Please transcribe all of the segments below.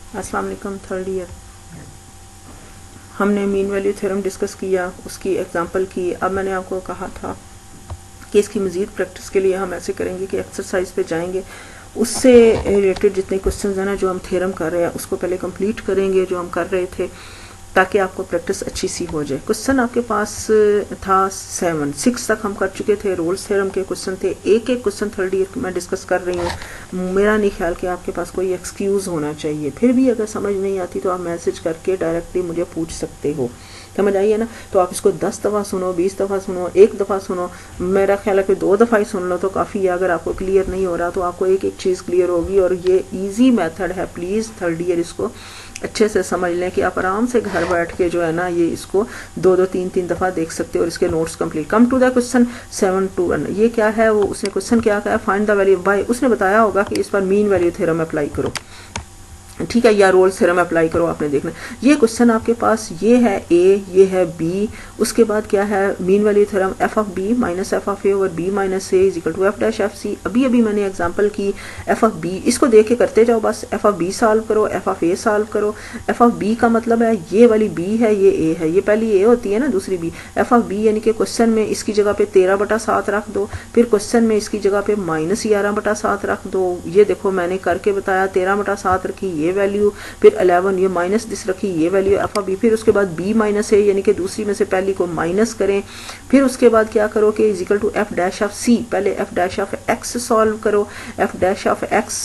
अस्सलाम वालेकुम। Third year हमने मीन वैल्यू थ्योरम डिस्कस किया, उसकी एग्जांपल की। अब मैंने आपको कहा था कि इसकी मज़ीद प्रैक्टिस के लिए हम ऐसे करेंगे कि एक्सरसाइज पे जाएंगे, उससे रिलेटेड जितने क्वेश्चंस हैं ना जो हम थ्योरम कर रहे हैं उसको पहले कंप्लीट करेंगे जो हम कर रहे थे, ताकि आपको प्रैक्टिस अच्छी सी हो जाए। क्वेश्चन आपके पास था 6 तक हम कर चुके थे, रोल्स थ्योरम के क्वेश्चन थे। एक एक क्वेश्चन थर्ड ईयर मैं डिस्कस कर रही हूँ। मेरा नहीं ख्याल कि आपके पास कोई एक्सक्यूज होना चाहिए। फिर भी अगर समझ नहीं आती तो आप मैसेज करके डायरेक्टली मुझे पूछ सकते हो। समझ आई है ना? तो आप इसको 10 दफ़ा सुनो, 20 दफ़ा सुनो, 1 दफ़ा सुनो, मेरा ख्याल है कि 2 दफ़ा ही सुन लो तो काफ़ी है। अगर आपको क्लियर नहीं हो रहा तो आपको एक एक चीज़ क्लियर होगी। और ये इजी मेथड है, प्लीज़ थर्ड ईयर इसको अच्छे से समझ लें कि आप आराम से घर बैठ के जो है ना ये इसको 2-2, 3-3 दफ़ा देख सकते हो और इसके notes complete. Come to the question 7-1। ये क्या है? वो उसने क्वेश्चन क्या कहा है? Find the value by. उसने बताया होगा कि इस पर मीन वैल्यू थ्योरम अप्लाई करो, ठीक है, या रोल्स थ्योरम अप्लाई करो। आपने देखना ये क्वेश्चन आपके पास ये है ए, ये है बी, उसके बाद क्या है? Mean value theorem F of B minus F of A over B minus A is equal to F dash F C. अभी अभी मैंने एग्जांपल की एफ ऑफ बी, इसको देख के करते जाओ बस। एफ ऑफ बी सॉल्व करो, एफ ऑफ ए सॉल्व करो। एफ ऑफ बी का मतलब है ये वाली बी है, ये ए है, ये पहली ए होती है ना, दूसरी बी। एफ ऑफ बी यानी कि क्वेश्चन में इसकी जगह पे 13/7 रख दो, फिर क्वेश्चन में इसकी जगह पे -11/7 रख दो। ये देखो मैंने करके बताया, 13/7 रखी ये वैल्यू, फिर 11 ये माइनस दिस रखी ये वैल्यू एफ ऑफ बी। फिर उसके बाद बी माइनस ए यानी कि दूसरी में से पहली को माइनस करें। फिर उसके बाद क्या करो कि is equal to F dash of C. पहले F dash of X solve करो। एफ डैश ऑफ एक्स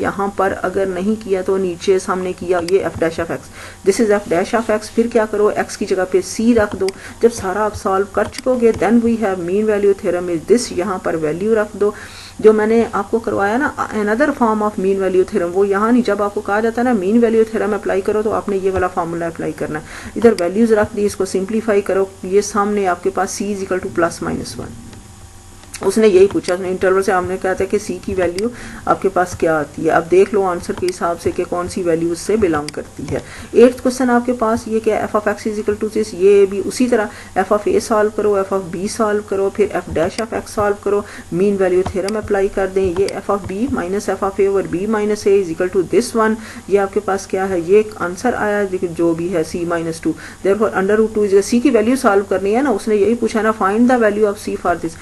यहाँ पर अगर नहीं किया तो नीचे सामने किया, ये F dash of x, this is F dash of x. फिर क्या करो, एक्स की जगह पे सी रख दो। जब सारा आप सॉल्व कर चुकोगे then we have mean value theorem is this, यहाँ पर वैल्यू रख दो। जो मैंने आपको करवाया ना another form of mean value theorem, वो यहाँ नहीं। जब आपको कहा जाता है ना मीन वैल्यू थ्योरम अप्लाई करो तो आपने ये वाला फार्मूला अप्लाई करना है। इधर वैल्यूज रख दी, इसको सिंप्लीफाई करो। ये सामने आपके पास सी इज इक्वल टू +-1। उसने यही पूछा, उसने इंटरवल से हमने कहा था कि सी की वैल्यू आपके पास क्या आती है। अब देख लो आंसर के हिसाब से कि कौन सी वैल्यू उससे बिलोंग करती है। 8th क्वेश्चन आपके पास ये क्या, F of X is equal to this. ये भी उसी तरह एफ ऑफ ए सॉल्व करो, एफ ऑफ बी सॉल्व करो, फिर F dash of X solve करो, मीन वैल्यू थ्योरम अप्लाई कर दें। ये F of B minus F of A over B minus A is equal to this one. ये आपके पास क्या है, ये एक आंसर आया जो भी है C-2। देयरफॉर √2 सी की वैल्यू सॉल्व करनी है ना, उसने यही पूछा ना, find the value of C for this.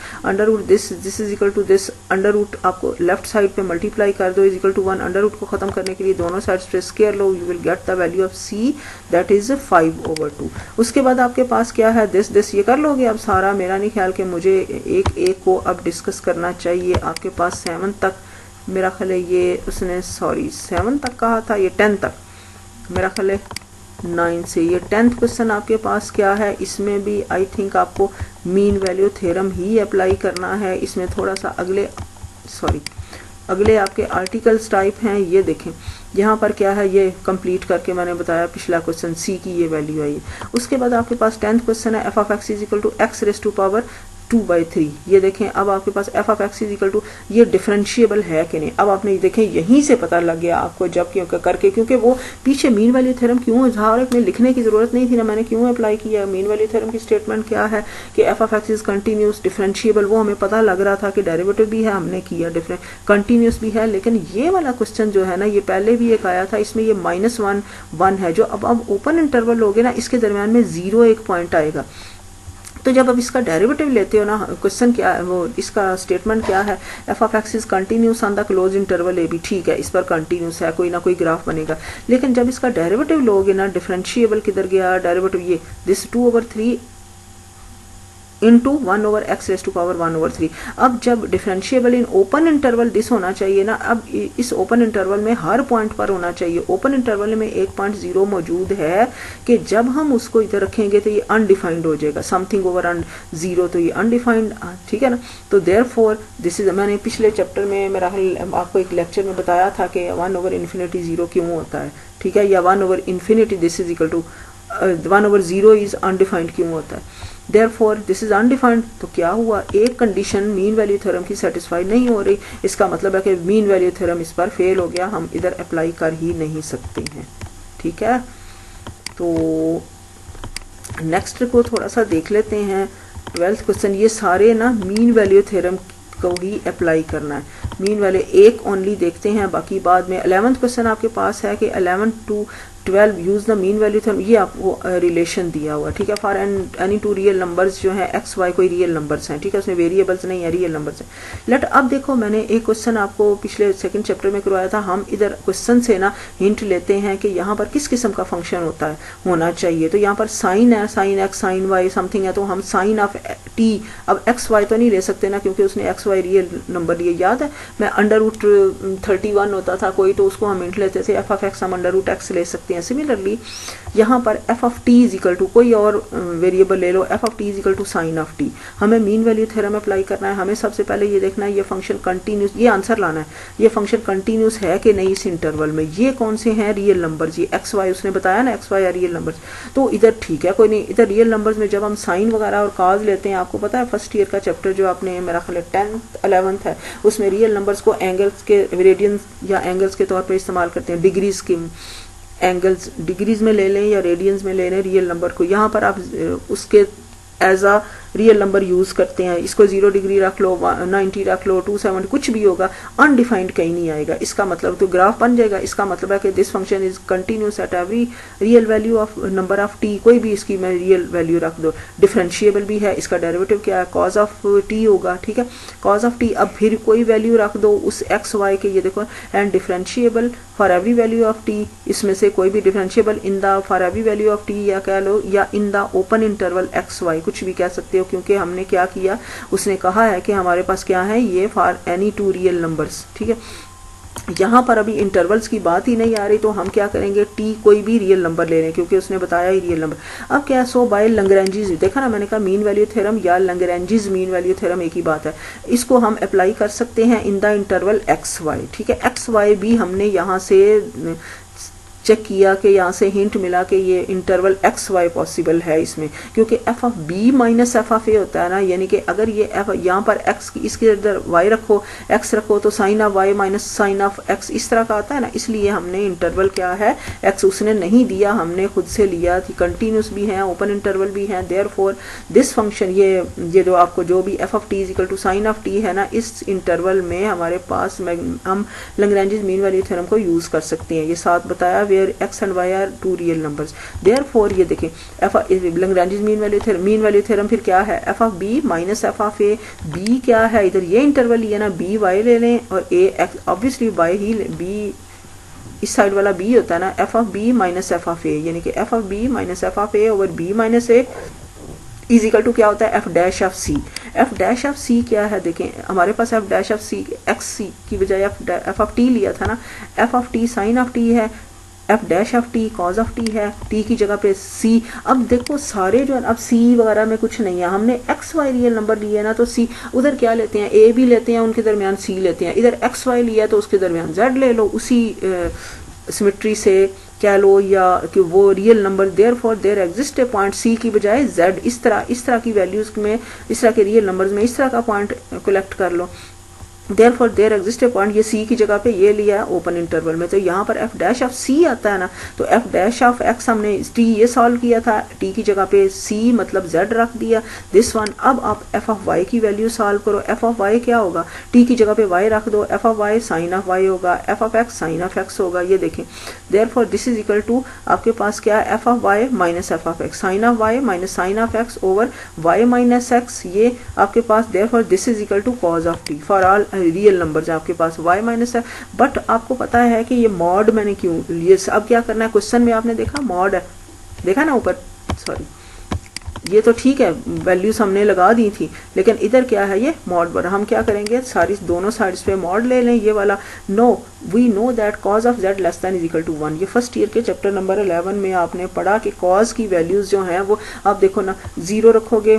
This is equal to this, under root आपको लेफ्ट साइड पे मल्टीप्लाई कर दो, is equal to 1। Under root को खत्म करने के लिए दोनों साइड पे स्क्वायर लो, you will get the value of C, that is 5/2। उसके बाद आपके पास क्या है, दिस ये कर लोगे अब सारा। मेरा नहीं ख्याल कि मुझे एक एक को अब डिस्कस करना चाहिए। आपके पास 7 तक मेरा ख्याल है, ये उसने 7 तक कहा था, ये 10 तक मेरा ख्याल है 9 से। ये 10th क्वेश्चन आपके पास क्या है, इसमें भी आई थिंक आपको मीन वैल्यू थ्योरम ही अप्लाई करना है। इसमें थोड़ा सा अगले आपके आर्टिकल्स टाइप हैं। ये देखें यहाँ पर क्या है, ये कंप्लीट करके मैंने बताया पिछला क्वेश्चन, सी की ये वैल्यू आई। उसके बाद आपके पास 10th क्वेश्चन है, F of X is equal to X raise to power 2/3। ये देखें अब आपके पास F of X is equal to, ये डिफरेंशिएबल है कि नहीं। अब आपने देखें यहीं से पता लग गया आपको जब क्यों करके, क्योंकि वो पीछे मीन वैल्यू थ्योरम क्यों था और में लिखने की जरूरत नहीं थी ना, मैंने क्यों अप्लाई किया। मीन वैल्यू थ्योरम की स्टेटमेंट क्या है कि F of X is continuous differentiable, वो हमें पता लग रहा था कि डेरिवेटिव भी है, हमने किया, डिफरेंट कंटिन्यूस भी है। लेकिन ये वाला क्वेश्चन जो है ना, ये पहले भी एक आया था, इसमें ये -1 है जो अब ओपन इंटरवल लोगे ना, इसके दरमियान में 0 एक पॉइंट आएगा। तो जब अब इसका डेरिवेटिव लेते हो ना, क्वेश्चन क्या है, वो इसका स्टेटमेंट क्या है, F of X is continuous on the close interval A B. ठीक है, इस पर कंटिन्यूस है, कोई ना कोई ग्राफ बनेगा। लेकिन जब इसका डेरिवेटिव लोगे ना, डिफरेंशिएबल किधर गया डेरिवेटिव, ये this 2/3 into 1/x raise to power 1/3। अब जब differentiable in open interval this होना चाहिए ना, अब इस ओपन इंटरवल में हर पॉइंट पर होना चाहिए। ओपन इंटरवल में 1.0 मौजूद है कि जब हम उसको इधर रखेंगे तो ये अनडिफाइंड हो जाएगा, समथिंग ओवर 0 तो ये अनडिफाइंड, ठीक है ना। तो देयरफॉर दिस इज, मैंने पिछले चैप्टर में मेरा आपको एक लेक्चर में बताया था कि 1/∞ 0 क्यों होता है, ठीक है, या 1/∞ this is equal to 1/0 is undefined क्यों होता है। Therefore this is undefined। तो क्या हुआ, एक कंडीशन मीन वैल्यू थ्योरम की सेटिस्फाई नहीं हो रही, इसका मतलब है कि मीन वैल्यू थ्योरम इस पर फेल हो गया, हम इधर अप्लाई कर ही नहीं सकते हैं, ठीक है। तो नेक्स्ट को थोड़ा सा देख लेते हैं, 12th क्वेश्चन। ये सारे ना मीन वैल्यू थ्योरम को ही अप्लाई करना है। मीन वैल्यू एक ओनली देखते हैं, बाकी बाद में 11th क्वेश्चन आपके पास है कि 11 to 12 use the mean value theorem, ये आपको रिलेशन दिया हुआ, ठीक है। For any two real numbers जो है एक्स वाई कोई रियल नंबर्स हैं, ठीक है, उसमें वेरिएबल्स नहीं है, रियल नंबर्स हैं। लेट अब देखो मैंने एक क्वेश्चन आपको पिछले सेकंड चैप्टर में करवाया था, हम इधर क्वेश्चन से ना हिंट लेते हैं कि यहाँ पर किस किस्म का फंक्शन होता है होना चाहिए। तो यहाँ पर साइन है, sine X sine Y something है, तो हम साइन ऑफ टी, अब एक्स वाई तो नहीं ले सकते ना क्योंकि उसने एक्स वाई रियल नंबर लिए। याद है मैं अंडर रूट 31 होता था कोई, तो उसको हम हिंट लेते थे एफ ऑफ एक्स हम अंडर रूट एक्स ले सकते हैं। सिमिलरली यहाँ पर F of T is equal to कोई और वेरिएबल ले लो, F of T is equal to sine of T. हमें मीन वैल्यू थ्योरम अप्लाई करना है, हमें सबसे पहले ये देखना है ये फंक्शन कंटिन्यूस, ये आंसर लाना है, ये फंक्शन कंटिन्यूस है कि नहीं इस इंटरवल में, ये कौन से हैं रियल नंबर्स, ये एक्स वाई उसने बताया ना एक्स वाई या रियल नंबर्स, तो इधर ठीक है कोई नहीं। इधर रियल नंबर्स में जब हम साइन वगैरह और कॉज लेते हैं, आपको पता है फर्स्ट ईयर का चैप्टर जो आपने मेरा ख्याल 10th 11th है, उसमें रियल नंबर्स को एंगल्स के रेडियंस या एंगल्स के तौर पर इस्तेमाल करते हैं, डिग्रीज की एंगल्स डिग्रीज में ले लें या रेडियंस में ले लें रियल नंबर को, यहाँ पर आप उसके as a real number use करते हैं। इसको 0 डिग्री रख लो, 90 रख लो, 270 कुछ भी होगा, अनडिफाइंड कहीं नहीं आएगा। इसका मतलब तो ग्राफ बन जाएगा, इसका मतलब है कि this function is continuous at every real value of number of T, कोई भी इसकी मैं रियल वैल्यू रख दो। डिफरेंशिएबल भी है, इसका डेरिवेटिव क्या है कॉज ऑफ टी होगा, ठीक है, कॉज ऑफ टी। अब फिर कोई वैल्यू रख दो उस एक्स वाई के, ये देखो, and differentiable for every value of T, इसमें से कोई भी differentiable in the for every value of T, या कह लो या in the open interval X Y, कुछ भी कह सकते हो, क्योंकि हमने क्या किया, उसने कहा है कि हमारे पास क्या है ये for any two real numbers, ठीक है। यहाँ पर अभी इंटरवल्स की बात ही नहीं आ रही, तो हम क्या करेंगे टी कोई भी रियल नंबर ले लें क्योंकि उसने बताया ही रियल नंबर। अब क्या सो बाय लैग्रेंजीज, देखा ना मैंने कहा मीन वैल्यू थ्योरम या लैग्रेंजीज मीन वैल्यू थ्योरम एक ही बात है, इसको हम अप्लाई कर सकते हैं in the interval X Y, ठीक है। एक्स वाई भी हमने यहाँ से चेक किया कि यहाँ से हिंट मिला कि ये इंटरवल एक्स वाई पॉसिबल है इसमें, क्योंकि F of B minus F of A होता है ना, यानी कि अगर ये एफ यहाँ पर एक्स की इसके अंदर वाई रखो एक्स रखो तो sine of Y minus sine of X इस तरह का आता है ना, इसलिए हमने इंटरवल क्या है एक्स उसने नहीं दिया, हमने खुद से लिया थी। कंटिन्यूस भी है, ओपन इंटरवल भी है, देयरफॉर दिस फंक्शन ये जो आपको जो भी F of T is equal to sine of T है ना, इस इंटरवल में हमारे पास हम लैग्रेंजीज मीन वैल्यू थ्योरम को यूज कर सकते हैं। ये साथ बताया where x and y are two real numbers, therefore ये देखें f लैग्रेंजीज मीन वैल्यू थ्योरम फिर क्या है, f of b minus f of a, b क्या है इधर ये इंटरवल लिया ना, b y ले लें और a x, ऑब्वियसली y ही b इस साइड वाला b होता है ना, f of b minus f of a, यानी कि f of b minus f of a over b minus a is equal to क्या होता है F dash of C. F dash of C क्या है, देखें हमारे पास F dash of C X C की बजाय एफ ऑफ टी लिया था ना, F of T sign of T है, F dash of T cause of T है, टी की जगह पे सी। अब देखो सारे जो है अब सी वगैरह में कुछ नहीं है, हमने एक्स वाई रियल नंबर लिए ना, तो सी उधर क्या लेते हैं ए भी लेते हैं, उनके दरमियान सी लेते हैं, इधर एक्स वाई लिया तो उसके दरमियान जेड ले लो, उसी सिमेट्री से कह लो या कि वो real number, therefore there exist a point C की बजाय जेड, इस तरह की वैल्यूज में इस तरह के रियल नंबर्स में इस तरह का पॉइंट कलेक्ट कर लो, therefore there exist a point, ये सी की जगह पे ये लिया है ओपन इंटरवल में, तो यहाँ पर एफ डैश ऑफ सी आता है ना, तो एफ डैश ऑफ एक्स हमने टी ये सॉल्व किया था, टी की जगह पे सी मतलब जेड रख दिया, दिस वन। अब आप एफ ऑफ वाई की वैल्यू सॉल्व करो, एफ ऑफ वाई क्या होगा, टी की जगह पे वाई रख दो, F of Y sine of Y होगा, F of X sine of X होगा, ये देखें, therefore this is equal to आपके पास क्या है F of Y minus F of X, sine of Y minus sine of X over Y minus X, ये आपके पास, therefore this is equal to cos of T for all real numbers आपके पास y minus है। But आपको पता है कि ये मॉड मैंने क्यों लिए, अब क्या करना है, क्वेश्चन में आपने देखा मॉड है, देखा ना ऊपर, सॉरी ये तो ठीक है वैल्यूज हमने लगा दी थी, लेकिन इधर क्या है ये मॉड पर, हम क्या करेंगे सारी दोनों साइड्स पे मॉड ले लें, ये वाला no we know that cos of z less than is equal to 1, ये फर्स्ट ईयर के चैप्टर नंबर 11 में आपने पढ़ा कि कॉज की वैल्यूज जो हैं वो आप देखो ना, 0 रखोगे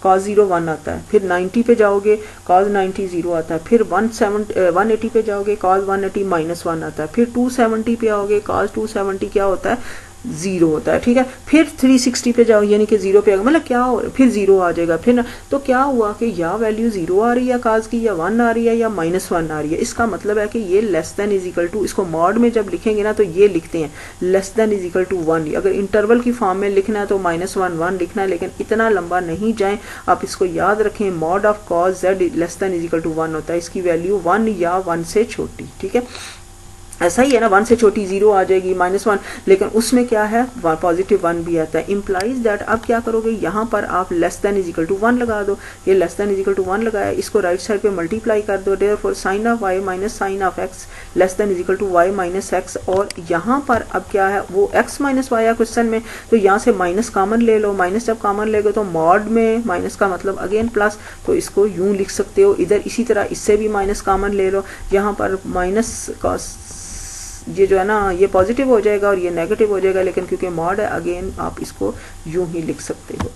cos 0 1 आता है, फिर 90 पे जाओगे cos 90 0 आता है, फिर 180 पे जाओगे cos 180 -1 आता है, फिर 270 पे आओगे cos 270 क्या होता है 0 होता है, ठीक है। फिर 360 पे जाओ यानी कि 0 पे आएगा, मतलब क्या हो, फिर 0 आ जाएगा, फिर ना, तो क्या हुआ कि या वैल्यू 0 आ रही है काज की, या 1 आ रही है, या -1 आ रही है। इसका मतलब है कि ये less than is equal to, इसको मॉड में जब लिखेंगे ना तो ये लिखते हैं less than is equal to 1। अगर इंटरवल की फॉर्म में लिखना है तो -1 1 लिखना है, लेकिन इतना लंबा नहीं जाए। आप इसको याद रखें, mod of cos z less than is equal to 1 होता है, इसकी वैल्यू 1 या 1 से छोटी, ठीक है। ऐसा ही है ना, 1 से छोटी 0 आ जाएगी, -1, लेकिन उसमें क्या है पॉजिटिव 1 भी आता है। इम्प्लाइज दैट, अब क्या करोगे, यहाँ पर आप less than is equal to 1 लगा दो। ये less than is equal to 1 लगाया, इसको राइट साइड पे मल्टीप्लाई कर दो। Therefore sine of y minus sine of x less than is equal to y minus X. और यहाँ पर अब क्या है, वो x माइनस वाई है क्वेश्चन में, तो यहाँ से माइनस कॉमन ले लो। माइनस जब कॉमन लेगे तो मॉड में माइनस का मतलब अगेन प्लस, तो इसको यूं लिख सकते हो। इधर इसी तरह इससे भी माइनस कॉमन ले लो, यहाँ पर माइनस का ये जो है ना ये पॉजिटिव हो जाएगा और ये नेगेटिव हो जाएगा, लेकिन क्योंकि मॉड है अगेन आप इसको यूं ही लिख सकते हो।